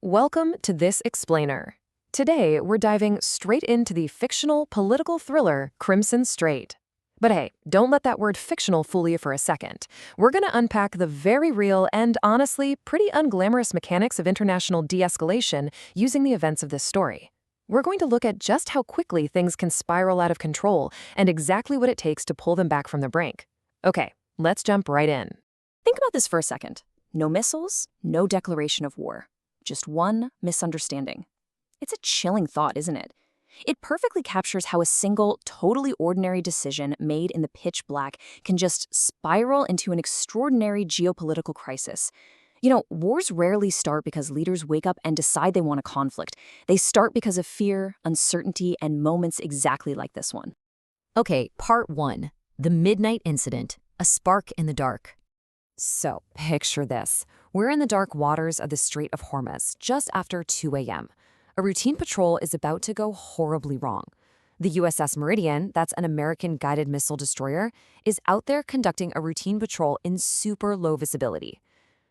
Welcome to This Explainer. Today, we're diving straight into the fictional political thriller Crimson Strait. But hey, don't let that word fictional fool you for a second. We're going to unpack the very real and honestly pretty unglamorous mechanics of international de-escalation using the events of this story. We're going to look at just how quickly things can spiral out of control and exactly what it takes to pull them back from the brink. Okay, let's jump right in. Think about this for a second. No missiles, no declaration of war. Just one misunderstanding. It's a chilling thought, isn't it? It perfectly captures how a single, totally ordinary decision made in the pitch black can just spiral into an extraordinary geopolitical crisis. You know, wars rarely start because leaders wake up and decide they want a conflict. They start because of fear, uncertainty, and moments exactly like this one. Okay, part 1. The Midnight Incident. A spark in the dark. So, picture this. We're in the dark waters of the Strait of Hormuz, just after 2 a.m. A routine patrol is about to go horribly wrong. The USS Meridian, that's an American guided missile destroyer, is out there conducting a routine patrol in super low visibility.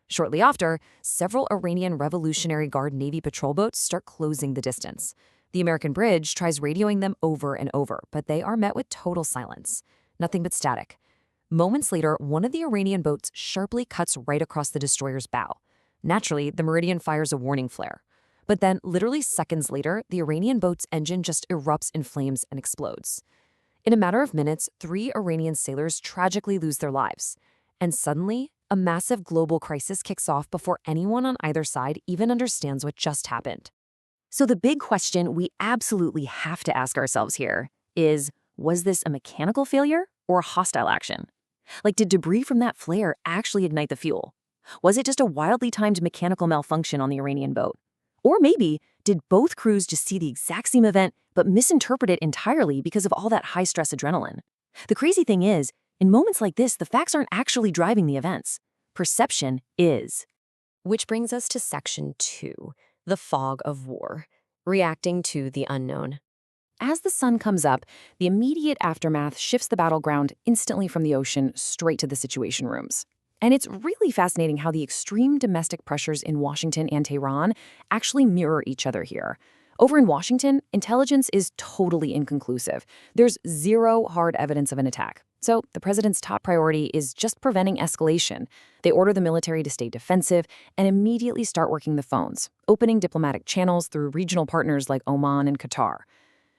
Shortly after, several Iranian Revolutionary Guard Navy patrol boats start closing the distance. The American bridge tries radioing them over and over, but they are met with total silence. Nothing but static. Moments later, one of the Iranian boats sharply cuts right across the destroyer's bow. Naturally, the Meridian fires a warning flare. But then, literally seconds later, the Iranian boat's engine just erupts in flames and explodes. In a matter of minutes, 3 Iranian sailors tragically lose their lives. And suddenly, a massive global crisis kicks off before anyone on either side even understands what just happened. So the big question we absolutely have to ask ourselves here is, was this a mechanical failure or a hostile action? Like, did debris from that flare actually ignite the fuel? Was it just a wildly timed mechanical malfunction on the Iranian boat? Or maybe, did both crews just see the exact same event but misinterpret it entirely because of all that high-stress adrenaline? The crazy thing is, in moments like this, the facts aren't actually driving the events. Perception is. Which brings us to Section 2, the fog of war, reacting to the unknown. As the sun comes up, the immediate aftermath shifts the battleground instantly from the ocean straight to the situation rooms. And it's really fascinating how the extreme domestic pressures in Washington and Tehran actually mirror each other here. Over in Washington, intelligence is totally inconclusive. There's zero hard evidence of an attack. So the president's top priority is just preventing escalation. They order the military to stay defensive and immediately start working the phones, opening diplomatic channels through regional partners like Oman and Qatar.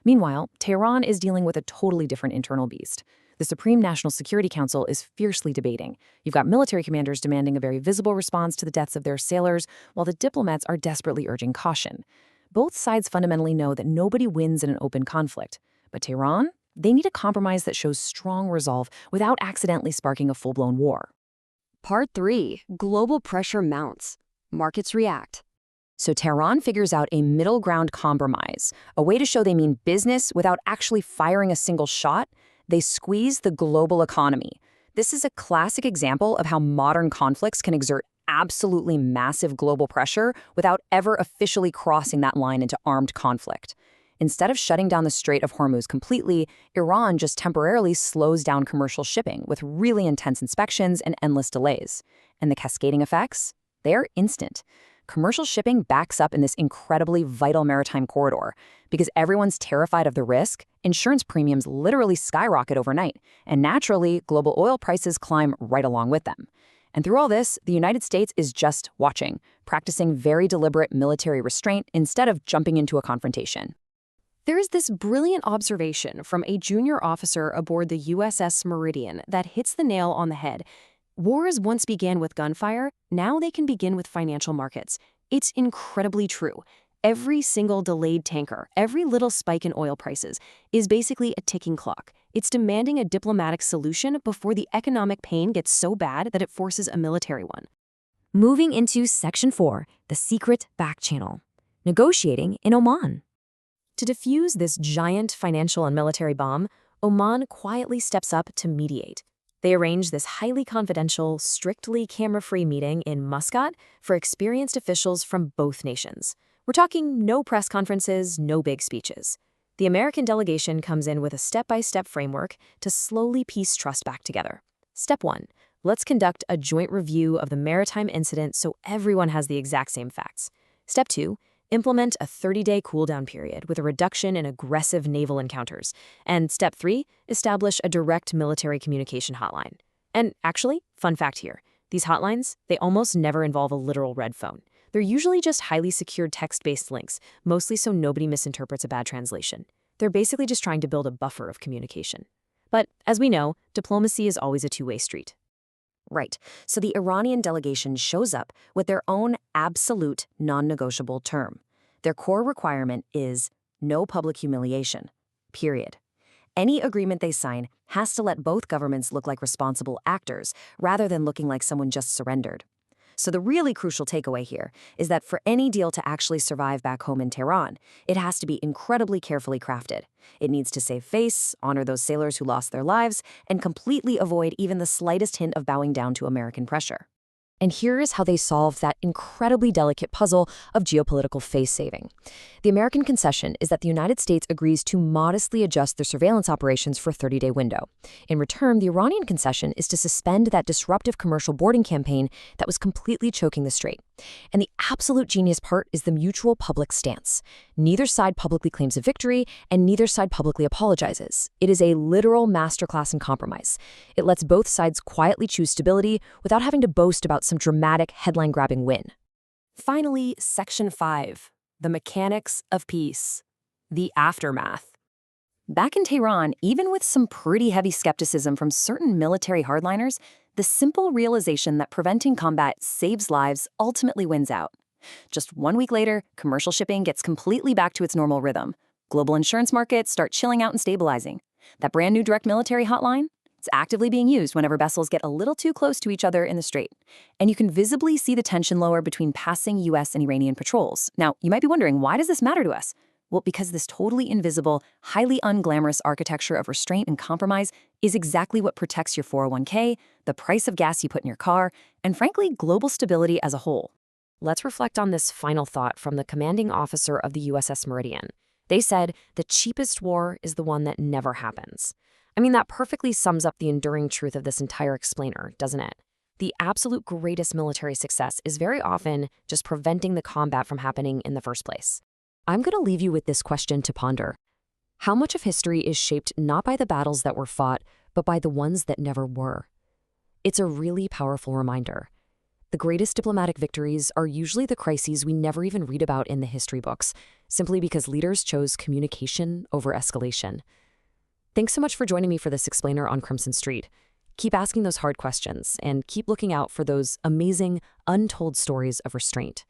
Meanwhile, Tehran is dealing with a totally different internal beast. The Supreme National Security Council is fiercely debating. You've got military commanders demanding a very visible response to the deaths of their sailors, while the diplomats are desperately urging caution. Both sides fundamentally know that nobody wins in an open conflict. But Tehran? They need a compromise that shows strong resolve without accidentally sparking a full-blown war. Part 3. Global pressure mounts. Markets react. So Tehran figures out a middle ground compromise, a way to show they mean business without actually firing a single shot. They squeeze the global economy. This is a classic example of how modern conflicts can exert absolutely massive global pressure without ever officially crossing that line into armed conflict. Instead of shutting down the Strait of Hormuz completely, Iran just temporarily slows down commercial shipping with really intense inspections and endless delays. And the cascading effects? They're instant. Commercial shipping backs up in this incredibly vital maritime corridor. Because everyone's terrified of the risk, insurance premiums literally skyrocket overnight, and naturally, global oil prices climb right along with them. And through all this, the United States is just watching, practicing very deliberate military restraint instead of jumping into a confrontation. There is this brilliant observation from a junior officer aboard the USS Meridian that hits the nail on the head. Wars once began with gunfire, now they can begin with financial markets. It's incredibly true. Every single delayed tanker, every little spike in oil prices, is basically a ticking clock. It's demanding a diplomatic solution before the economic pain gets so bad that it forces a military one. Moving into Section 4, the secret backchannel. Negotiating in Oman. To defuse this giant financial and military bomb, Oman quietly steps up to mediate. They arrange this highly confidential, strictly camera-free meeting in Muscat for experienced officials from both nations. We're talking no press conferences, no big speeches. The American delegation comes in with a step-by-step framework to slowly piece trust back together. Step 1. Let's conduct a joint review of the maritime incident so everyone has the exact same facts. Step 2, implement a 30-day cooldown period with a reduction in aggressive naval encounters. And Step 3, establish a direct military communication hotline. And actually, fun fact here, these hotlines, they almost never involve a literal red phone. They're usually just highly secured text-based links, mostly so nobody misinterprets a bad translation. They're basically just trying to build a buffer of communication. But as we know, diplomacy is always a two-way street. Right. So the Iranian delegation shows up with their own absolute non-negotiable term. Their core requirement is no public humiliation. Period. Any agreement they sign has to let both governments look like responsible actors rather than looking like someone just surrendered. So the really crucial takeaway here is that for any deal to actually survive back home in Tehran, it has to be incredibly carefully crafted. It needs to save face, honor those sailors who lost their lives, and completely avoid even the slightest hint of bowing down to American pressure. And here is how they solve that incredibly delicate puzzle of geopolitical face-saving. The American concession is that the United States agrees to modestly adjust their surveillance operations for a 30-day window. In return, the Iranian concession is to suspend that disruptive commercial boarding campaign that was completely choking the strait. And the absolute genius part is the mutual public stance. Neither side publicly claims a victory, and neither side publicly apologizes. It is a literal masterclass in compromise. It lets both sides quietly choose stability without having to boast about some dramatic, headline-grabbing win. Finally, Section 5, the mechanics of peace, the aftermath. Back in Tehran, even with some pretty heavy skepticism from certain military hardliners, the simple realization that preventing combat saves lives ultimately wins out. Just 1 week later, commercial shipping gets completely back to its normal rhythm. Global insurance markets start chilling out and stabilizing. That brand new direct military hotline? It's actively being used whenever vessels get a little too close to each other in the strait. And you can visibly see the tension lower between passing US and Iranian patrols. Now, you might be wondering, why does this matter to us? Well, because this totally invisible, highly unglamorous architecture of restraint and compromise is exactly what protects your 401k, the price of gas you put in your car, and frankly, global stability as a whole. Let's reflect on this final thought from the commanding officer of the USS Meridian. They said, the cheapest war is the one that never happens. I mean, that perfectly sums up the enduring truth of this entire explainer, doesn't it? The absolute greatest military success is very often just preventing the combat from happening in the first place. I'm going to leave you with this question to ponder. How much of history is shaped not by the battles that were fought, but by the ones that never were? It's a really powerful reminder. The greatest diplomatic victories are usually the crises we never even read about in the history books, simply because leaders chose communication over escalation. Thanks so much for joining me for this explainer on Crimson Street. Keep asking those hard questions and keep looking out for those amazing, untold stories of restraint.